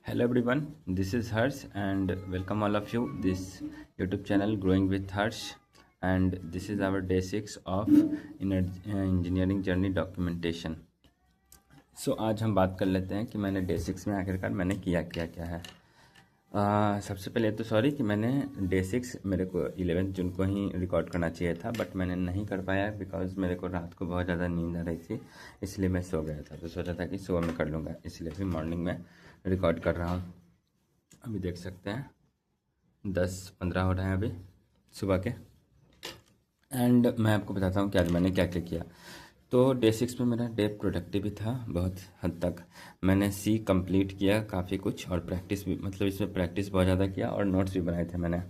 Hello everyone, this is Harsh and welcome all of you this YouTube channel Growing with Harsh, and this is our day 6 of engineering journey documentation. सो आज हम बात कर लेते हैं कि मैंने day 6 में आखिरकार मैंने किया क्या क्या है। सबसे पहले तो सॉरी कि मैंने डे 6 मेरे को 11 जून को ही रिकॉर्ड करना चाहिए था, बट मैंने नहीं कर पाया बिकॉज मेरे को रात को बहुत ज़्यादा नींद आ रही थी, इसलिए मैं सो गया था। तो सोचा था कि सुबह में कर लूँगा, इसलिए फिर मॉर्निंग में रिकॉर्ड कर रहा हूँ। अभी देख सकते हैं 10:15 हो रहे हैं अभी सुबह के। एंड मैं आपको बताता हूँ कि आज मैंने क्या क्या किया। तो डे 6 में मेरा डे प्रोडक्टिव भी था बहुत हद तक। मैंने सी कंप्लीट किया काफ़ी कुछ, और प्रैक्टिस भी, मतलब इसमें प्रैक्टिस बहुत ज़्यादा किया और नोट्स भी बनाए थे मैंने।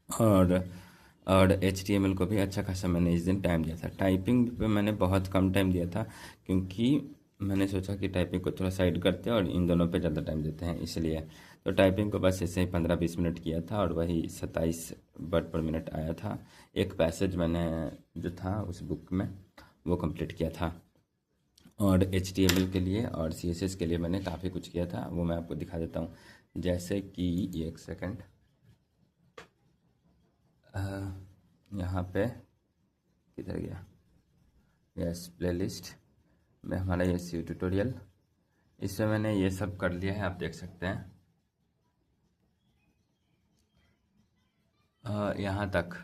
और HTML को भी अच्छा खासा मैंने इस दिन टाइम दिया था। टाइपिंग पे मैंने बहुत कम टाइम दिया था, क्योंकि मैंने सोचा कि टाइपिंग को थोड़ा साइड करते हैं और इन दोनों पे ज़्यादा टाइम देते हैं, इसलिए तो टाइपिंग को बस ऐसे ही 15-20 मिनट किया था, और वही 27 वर्ड पर मिनट आया था। एक पैसेज मैंने जो था उस बुक में वो कंप्लीट किया था। और HTML के लिए और CSS के लिए मैंने काफ़ी कुछ किया था, वो मैं आपको दिखा देता हूँ। जैसे कि एक सेकंड, यहाँ पे किधर गया, यस प्लेलिस्ट में हमारा ये सी ट्यूटोरियल, इसमें मैंने ये सब कर लिया है, आप देख सकते हैं। यहाँ तक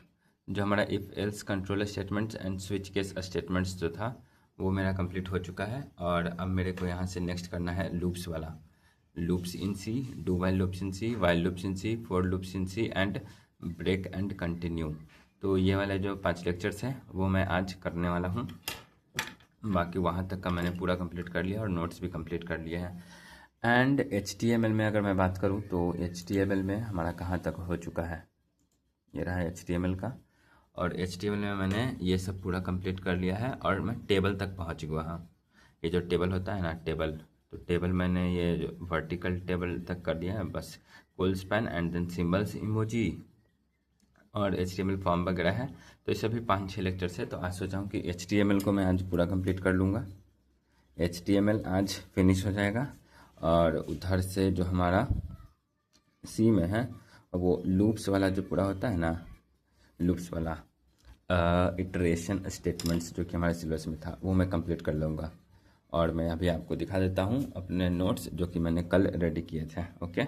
जो हमारा if else control statements and switch case statements जो था वो मेरा कंप्लीट हो चुका है। और अब मेरे को यहाँ से नेक्स्ट करना है लूप्स वाला, loops in C, do while loops in C, while loops in C, for loops in C and break and continue. तो ये वाले जो 5 लेक्चर्स हैं वो मैं आज करने वाला हूँ। बाकी वहाँ तक का मैंने पूरा कंप्लीट कर लिया और नोट्स भी कंप्लीट कर लिए हैं। एंड HTML में अगर मैं बात करूँ तो HTML में हमारा कहाँ तक हो चुका है, ये रहा HTML का। और HTML में मैंने ये सब पूरा कंप्लीट कर लिया है और मैं टेबल तक पहुँच गया हाँ। ये जो टेबल होता है ना, टेबल, तो टेबल मैंने ये जो वर्टिकल टेबल तक कर दिया है बस। Colspan and then symbols, emoji और HTML फॉर्म वगैरह है। तो ये सभी 5-6 लेक्चर्स है, तो आज सोचा हूँ कि HTML को मैं आज पूरा कंप्लीट कर लूँगा। HTML आज फिनिश हो जाएगा। और उधर से जो हमारा सी में है वो लूप्स वाला जो पूरा होता है ना, लूप्स वाला इटरेशन स्टेटमेंट्स जो कि हमारे सिलेबस में था वो मैं कंप्लीट कर लूँगा। और मैं अभी आपको दिखा देता हूँ अपने नोट्स जो कि मैंने कल रेडी किए थे। ओके,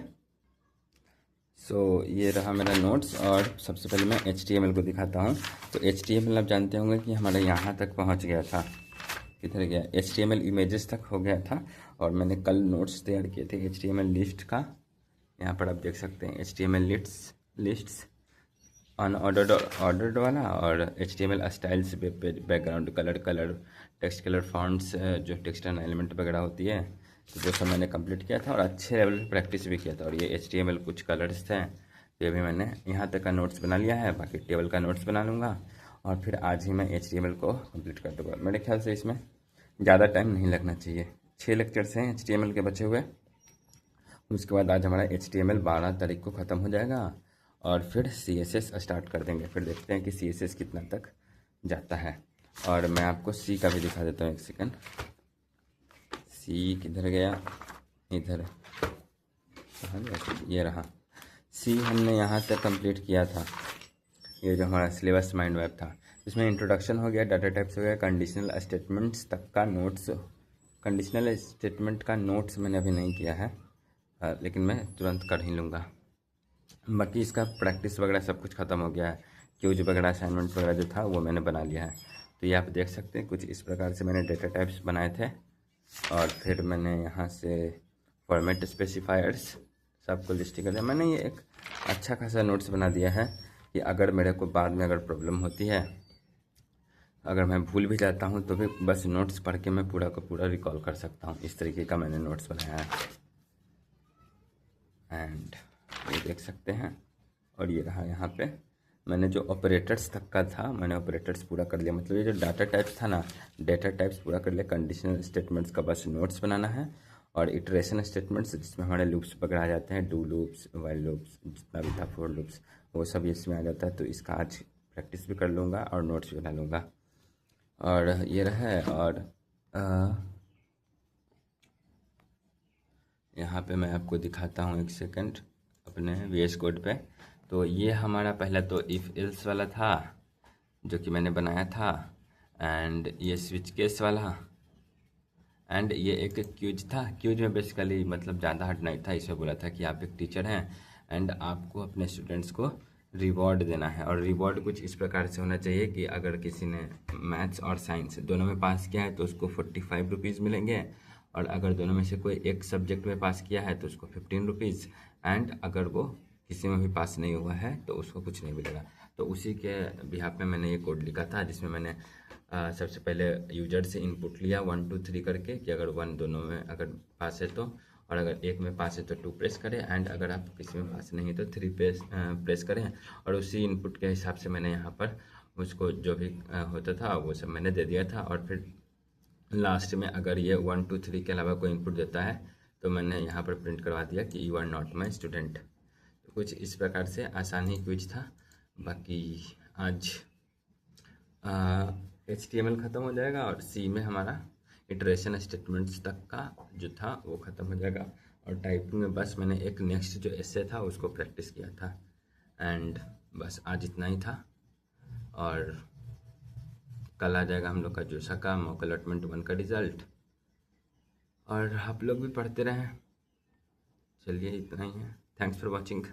सो ये रहा मेरा नोट्स। और सबसे पहले मैं HTML को दिखाता हूँ। तो HTML आप जानते होंगे कि हमारा यहाँ तक पहुँच गया था, किधर गया, HTML इमेजेस तक हो गया था। और मैंने कल नोट्स तैयार किए थे HTML लिस्ट का, यहाँ पर आप देख सकते हैं HTML लिस्ट्स अनऑर्डर्ड ऑर्डर्ड वाला, और HTML styles, background colour, text colour, fonts, जो टेक्स्ट एंड एलिमेंट वगैरह होती है, तो वो सब मैंने कंप्लीट किया था और अच्छे लेवल पे प्रैक्टिस भी किया था। और ये HTML कुछ कलर्स थे, ये भी मैंने यहाँ तक का नोट्स बना लिया है, बाकी टेबल का नोट्स बना लूँगा और फिर आज ही मैं HTML को कंप्लीट कर दूँगा। मेरे ख्याल से इसमें ज़्यादा टाइम नहीं लगना चाहिए। 6 लेक्चर्स हैं HTML के बचे हुए, उसके बाद आज हमारा HTML 12 तारीख को ख़त्म हो जाएगा और फिर CSS स्टार्ट कर देंगे। फिर देखते हैं कि CSS कितना तक जाता है। और मैं आपको C का भी दिखा देता हूँ, एक सेकंड। C किधर गया, इधर, ये रहा C। हमने यहाँ तक कंप्लीट किया था, ये जो हमारा सिलेबस माइंड मैप था, इसमें इंट्रोडक्शन हो गया, डाटा टाइप्स हो गया, कंडीशनल स्टेटमेंट्स तक का नोट्स। कंडीशनल स्टेटमेंट का नोट्स मैंने अभी नहीं किया है, लेकिन मैं तुरंत कर ही लूँगा। बाकी इसका प्रैक्टिस वगैरह सब कुछ ख़त्म हो गया है। क्यूज वगैरह असाइनमेंट वगैरह जो था वो मैंने बना लिया है। तो ये आप देख सकते हैं कुछ इस प्रकार से मैंने डेटा टाइप्स बनाए थे। और फिर मैंने यहाँ से फॉर्मेट स्पेसिफायर्स सबको लिस्ट कर दिया। मैंने ये एक अच्छा खासा नोट्स बना दिया है कि अगर मेरे को बाद में अगर प्रॉब्लम होती है, अगर मैं भूल भी जाता हूँ तो भी बस नोट्स पढ़ के मैं पूरा का पूरा रिकॉल कर सकता हूँ। इस तरीके का मैंने नोट्स बनाया है, एंड ये देख सकते हैं। और ये रहा, यहाँ पे मैंने जो ऑपरेटर्स तक का था मैंने ऑपरेटर्स पूरा कर लिया। मतलब ये जो डाटा टाइप्स था ना, डाटा टाइप्स पूरा कर लिया। कंडीशनल स्टेटमेंट्स का बस नोट्स बनाना है, और इटरेशन स्टेटमेंट्स जिसमें हमारे लूप्स वगैरह आ जाते हैं, डू लूप्स, वाइल लूप्स, जितना भी था, फॉर लूप्स, वो सब इसमें आ जाता है। तो इसका आज प्रैक्टिस भी कर लूँगा और नोट्स भी बना लूँगा। और ये रहा। और यहाँ पे मैं आपको दिखाता हूँ, एक सेकंड, अपने VS कोड पे। तो ये हमारा पहला तो इफ़ एल्स वाला था जो कि मैंने बनाया था, एंड ये स्विच केस वाला, एंड ये एक क्यूज था। क्यूज में बेसिकली मतलब ज़्यादा हार्ड नहीं था। इसमें बोला था कि आप एक टीचर हैं एंड आपको अपने स्टूडेंट्स को रिवॉर्ड देना है, और रिवॉर्ड कुछ इस प्रकार से होना चाहिए कि अगर किसी ने मैथ्स और साइंस दोनों में पास किया है तो उसको 45 रुपीज़ मिलेंगे, और अगर दोनों में से कोई एक सब्जेक्ट में पास किया है तो उसको 15 रुपीज़, एंड अगर वो किसी में भी पास नहीं हुआ है तो उसको कुछ नहीं मिलेगा। तो उसी के बिहाफ में मैंने ये कोड लिखा था, जिसमें मैंने सबसे पहले यूजर से इनपुट लिया 1 2 3 करके, कि अगर 1 दोनों में अगर पास है तो, और अगर एक में पास है तो 2 प्रेस करें, एंड अगर आप किसी में पास नहीं है तो 3 प्रेस करें। और उसी इनपुट के हिसाब से मैंने यहाँ पर उसको जो भी होता था वो सब मैंने दे दिया था। और फिर लास्ट में अगर ये 1 2 3 के अलावा कोई इनपुट देता है तो मैंने यहाँ पर प्रिंट करवा दिया कि you are not my student. तो कुछ इस प्रकार से आसान ही क्विज था। बाकी आज HTML ख़त्म हो जाएगा और C में हमारा इटरेशन स्टेटमेंट्स तक का जो था वो ख़त्म हो जाएगा। और टाइपिंग में बस मैंने एक नेक्स्ट जो एसे था उसको प्रैक्टिस किया था, एंड बस आज इतना ही था। और कल आ जाएगा हम लोग का जोशा का मॉक अलॉटमेंट 1 का रिज़ल्ट, और आप लोग भी पढ़ते रहें। चलिए इतना ही है। Thanks for watching.